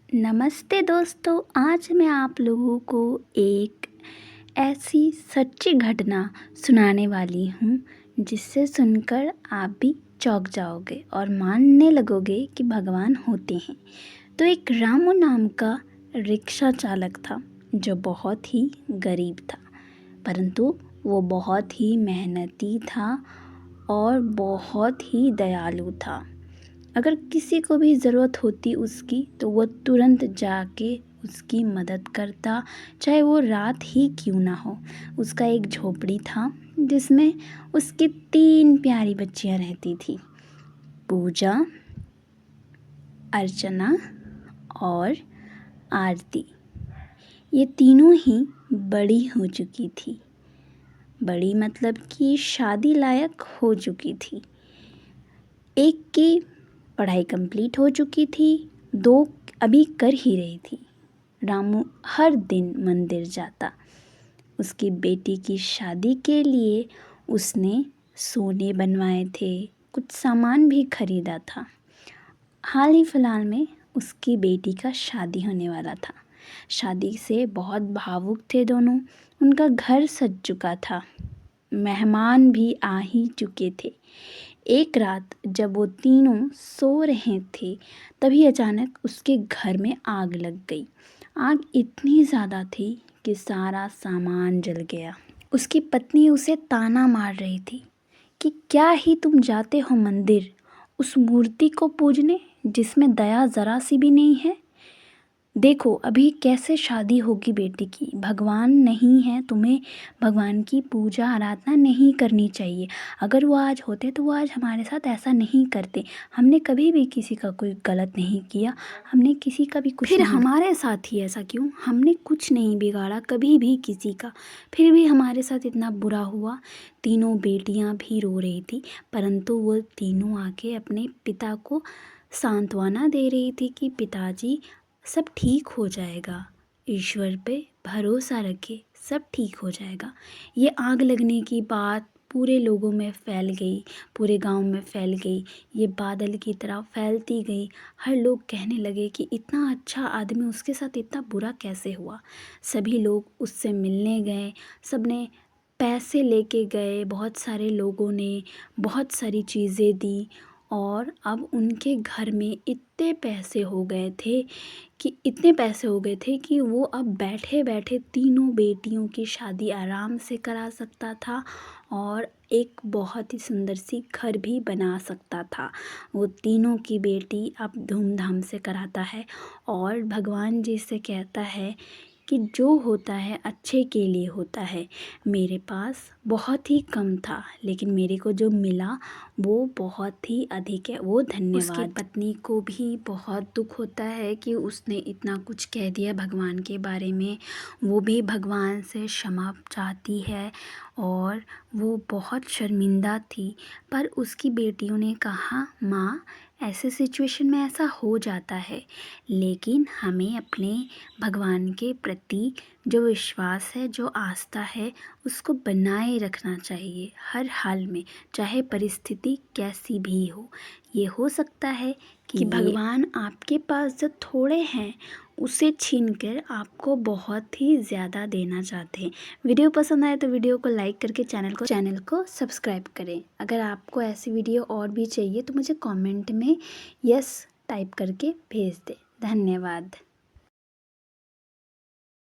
नमस्ते दोस्तों, आज मैं आप लोगों को एक ऐसी सच्ची घटना सुनाने वाली हूँ जिससे सुनकर आप भी चौंक जाओगे और मानने लगोगे कि भगवान होते हैं। तो एक रामू नाम का रिक्शा चालक था जो बहुत ही गरीब था, परंतु वो बहुत ही मेहनती था और बहुत ही दयालु था। अगर किसी को भी ज़रूरत होती उसकी तो वो तुरंत जाके उसकी मदद करता, चाहे वो रात ही क्यों ना हो। उसका एक झोपड़ी था जिसमें उसकी 3 प्यारी बच्चियां रहती थी, पूजा, अर्चना और आरती। ये तीनों ही बड़ी हो चुकी थी, बड़ी मतलब कि शादी लायक हो चुकी थी। एक की पढ़ाई कंप्लीट हो चुकी थी, 2 अभी कर ही रही थी। रामू हर दिन मंदिर जाता। उसकी बेटी की शादी के लिए उसने सोने बनवाए थे, कुछ सामान भी खरीदा था। हाल ही फिलहाल में उसकी बेटी का शादी होने वाला था। शादी से बहुत भावुक थे दोनों। उनका घर सज चुका था, मेहमान भी आ ही चुके थे। एक रात जब वो तीनों सो रहे थे तभी अचानक उसके घर में आग लग गई। आग इतनी ज़्यादा थी कि सारा सामान जल गया। उसकी पत्नी उसे ताना मार रही थी कि क्या ही तुम जाते हो मंदिर उस मूर्ति को पूजने जिसमें दया ज़रा सी भी नहीं है। देखो अभी कैसे शादी होगी बेटी की, भगवान नहीं है, तुम्हें भगवान की पूजा आराधना नहीं करनी चाहिए। अगर वो आज होते तो वो आज हमारे साथ ऐसा नहीं करते। हमने कभी भी किसी का कोई गलत नहीं किया, हमने किसी का भी कुछ फिर नहीं। हमारे साथ ही ऐसा क्यों? हमने कुछ नहीं बिगाड़ा कभी भी किसी का, फिर भी हमारे साथ इतना बुरा हुआ। तीनों बेटियां भी रो रही थी, परंतु वो तीनों आके अपने पिता को सांत्वना दे रही थी कि पिताजी सब ठीक हो जाएगा, ईश्वर पे भरोसा रखे, सब ठीक हो जाएगा। ये आग लगने की बात पूरे लोगों में फैल गई, पूरे गांव में फैल गई। ये बादल की तरह फैलती गई। हर लोग कहने लगे कि इतना अच्छा आदमी, उसके साथ इतना बुरा कैसे हुआ। सभी लोग उससे मिलने गए, सबने पैसे लेके गए, बहुत सारे लोगों ने बहुत सारी चीज़ें दी और अब उनके घर में इतने पैसे हो गए थे कि वो अब बैठे बैठे तीनों बेटियों की शादी आराम से करा सकता था और एक बहुत ही सुंदर सी घर भी बना सकता था। वो तीनों की बेटी अब धूमधाम से कराता है और भगवान जी से कहता है कि जो होता है अच्छे के लिए होता है। मेरे पास बहुत ही कम था लेकिन मेरे को जो मिला वो बहुत ही अधिक है, वो धन्यवाद। उसकी पत्नी को भी बहुत दुख होता है कि उसने इतना कुछ कह दिया भगवान के बारे में। वो भी भगवान से क्षमा चाहती है और वो बहुत शर्मिंदा थी। पर उसकी बेटियों ने कहा, माँ ऐसे सिचुएशन में ऐसा हो जाता है, लेकिन हमें अपने भगवान के प्रति जो विश्वास है, जो आस्था है, उसको बनाए रखना चाहिए हर हाल में, चाहे परिस्थिति कैसी भी हो। ये हो सकता है कि भगवान आपके पास जो थोड़े हैं उसे छीनकर आपको बहुत ही ज़्यादा देना चाहते हैं। वीडियो पसंद आए तो वीडियो को लाइक करके चैनल को सब्सक्राइब करें। अगर आपको ऐसी वीडियो और भी चाहिए तो मुझे कमेंट में यस टाइप करके भेज दें। धन्यवाद।